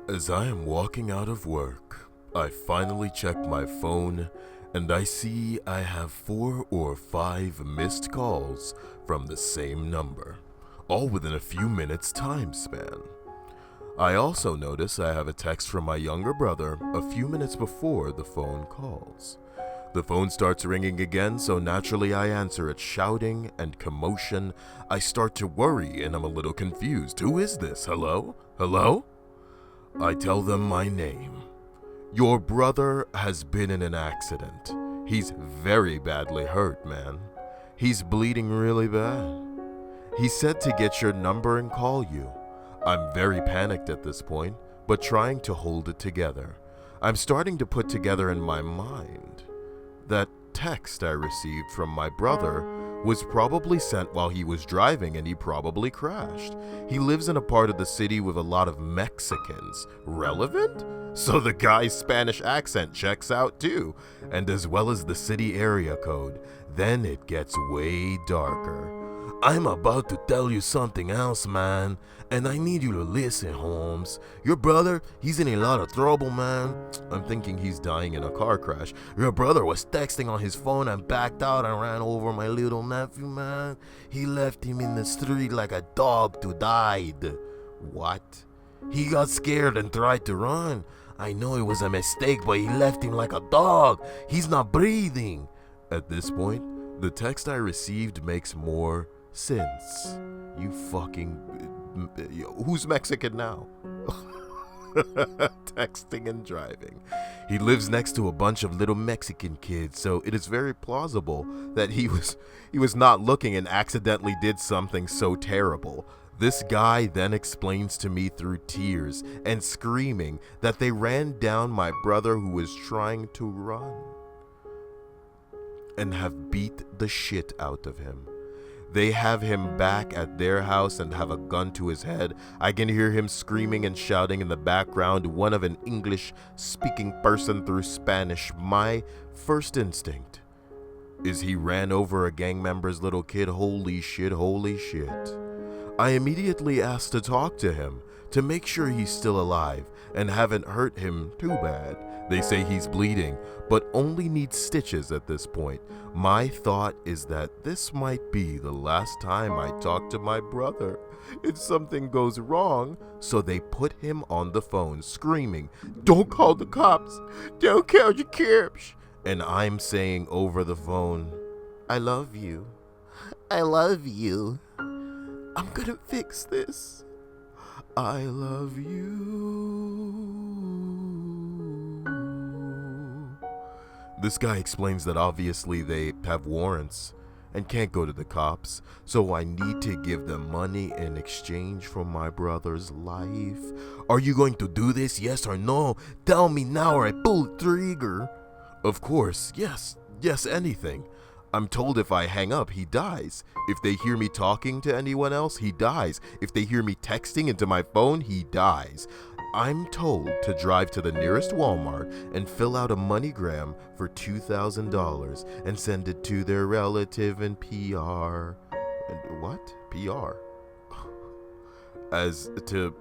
As I am walking out of work, I finally check my phone and I see I have 4 or 5 missed calls from the same number, all within a few minutes time span. I also notice I have a text from my younger brother a few minutes before the phone calls. The phone starts ringing again, so naturally I answer it, shouting and commotion. I start to worry and I'm a little confused. Who is this? Hello? Hello? I tell them my name. Your brother has been in an accident. He's very badly hurt, man. He's bleeding really bad. He said to get your number and call you. I'm very panicked at this point, but trying to hold it together. I'm starting to put together in my mind that text I received from my brother was probably sent while he was driving and he probably crashed. He lives in a part of the city with a lot of Mexicans. Relevant? So the guy's Spanish accent checks out too, and as well as the city area code. Then it gets way darker. I'm about to tell you something else, man, and I need you to listen, Holmes. Your brother, he's in a lot of trouble, man. I'm thinking he's dying in a car crash. Your brother was texting on his phone and backed out and ran over my little nephew, man. He left him in the street like a dog to die. What? He got scared and tried to run. I know it was a mistake, but he left him like a dog. He's not breathing. At this point, the text I received makes more sense. You fucking... Who's Mexican now? Texting and driving. He lives next to a bunch of little Mexican kids, so it is very plausible that he was not looking and accidentally did something so terrible. This guy then explains to me through tears and screaming that they ran down my brother who was trying to run and have beat the shit out of him. They have him back at their house and have a gun to his head. I can hear him screaming and shouting in the background, one of an English-speaking person through Spanish. My first instinct is he ran over a gang member's little kid. Holy shit, holy shit. I immediately asked to talk to him to make sure he's still alive and haven't hurt him too bad. They say he's bleeding, but only needs stitches at this point. My thought is that this might be the last time I talk to my brother. If something goes wrong, so they put him on the phone screaming, "Don't call the cops! Don't call the cops!" And I'm saying over the phone, "I love you. I love you. I'm gonna fix this. I love you." This guy explains that obviously they have warrants and can't go to the cops, so I need to give them money in exchange for my brother's life. Are you going to do this, yes or no? Tell me now or I pull the trigger. Of course, yes, anything. I'm told if I hang up, he dies. If they hear me talking to anyone else, he dies. If they hear me texting into my phone, he dies. I'm told to drive to the nearest Walmart and fill out a MoneyGram for $2,000 and send it to their relative in PR. What? PR? As to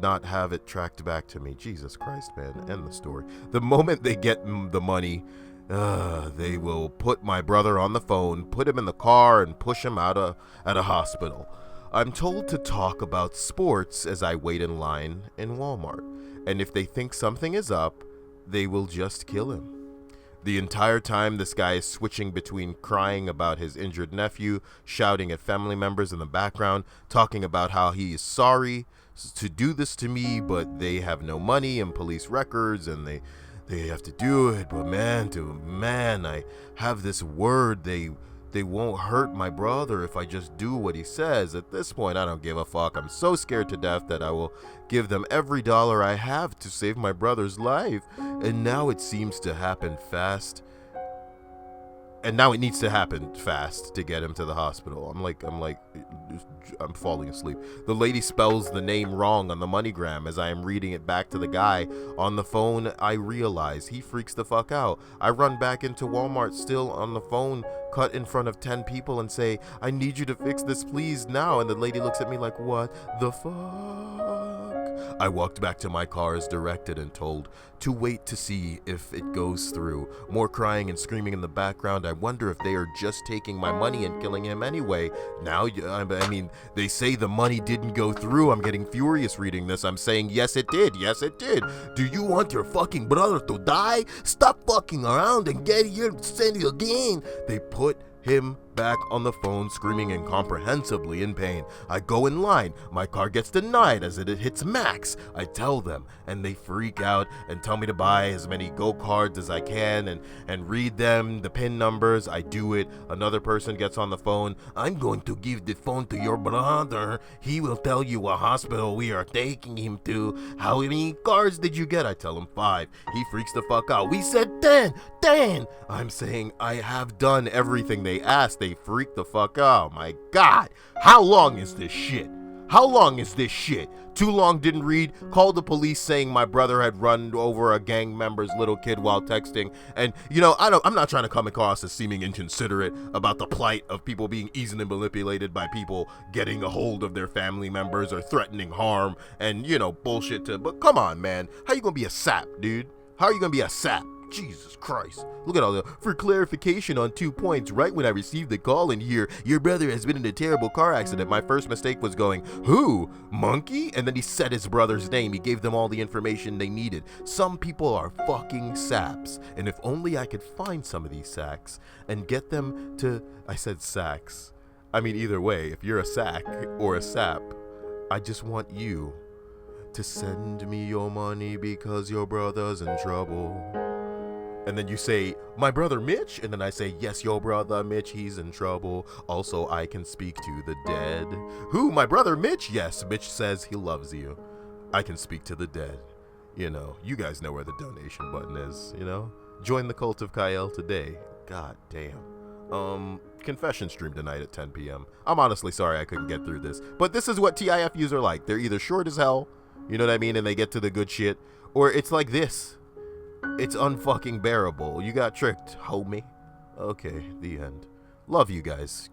not have it tracked back to me. Jesus Christ, man. End the story. The moment they get the money, they will put my brother on the phone, put him in the car, and push him out at a hospital. I'm told to talk about sports as I wait in line in Walmart, and if they think something is up, they will just kill him. The entire time, this guy is switching between crying about his injured nephew, shouting at family members in the background, talking about how he is sorry to do this to me, but they have no money and police records, and they have to do it. But man, I have this word, they won't hurt my brother if I just do what he says. At this point, I don't give a fuck. I'm so scared to death that I will give them every dollar I have to save my brother's life. And now it seems to happen fast. And now it needs to happen fast to get him to the hospital. I'm falling asleep. The lady spells the name wrong on the MoneyGram. As I am reading it back to the guy on the phone, I realize he freaks the fuck out. I run back into Walmart still on the phone, cut in front of 10 people and say, "I need you to fix this please now." And the lady looks at me like, "What the fuck?" I walked back to my car as directed and told to wait to see if it goes through. More crying and screaming in the background. I wonder if they are just taking my money and killing him anyway. Now, I mean, they say the money didn't go through. I'm getting furious reading this. I'm saying, yes, it did. Yes, it did. Do you want your fucking brother to die? Stop fucking around and get here and send it again. They put him back on the phone, screaming incomprehensibly in pain. I go in line. My car gets denied as it hits max. I tell them, and they freak out and tell me to buy as many Go cards as I can and read them, the PIN numbers. I do it. Another person gets on the phone. I'm going to give the phone to your brother. He will tell you what hospital we are taking him to. How many cards did you get? I tell him 5. He freaks the fuck out. We said 10. 10. I'm saying I have done everything they asked. They freak the fuck out. My God. How long is this shit? How long is this shit? Too long, didn't read. Called the police saying my brother had run over a gang member's little kid while texting. And, you know, I'm not trying to come across as seeming inconsiderate about the plight of people being easily manipulated by people getting a hold of their family members or threatening harm and, you know, bullshit but come on, man. How you gonna be a sap, dude? How are you gonna be a sap? Jesus Christ. Look at all that. For clarification on 2 points, right when I received the call in here, your brother has been in a terrible car accident. My first mistake was going, who? Monkey? And then he said his brother's name. He gave them all the information they needed. Some people are fucking saps. And if only I could find some of these sacks and get them to, I said sacks. I mean, either way, if you're a sack or a sap, I just want you to send me your money because your brother's in trouble. And then you say, my brother Mitch? And then I say, yes, your brother Mitch, he's in trouble. Also, I can speak to the dead. Who, my brother Mitch? Yes, Mitch says he loves you. I can speak to the dead. You know, you guys know where the donation button is, you know? Join the cult of Kyle today. God damn. Confession stream tonight at 10 p.m. I'm honestly sorry I couldn't get through this. But this is what TIFUs are like. They're either short as hell, you know what I mean, and they get to the good shit, or it's like this. It's unfucking bearable. You got tricked, homie. Okay, the end. Love you guys.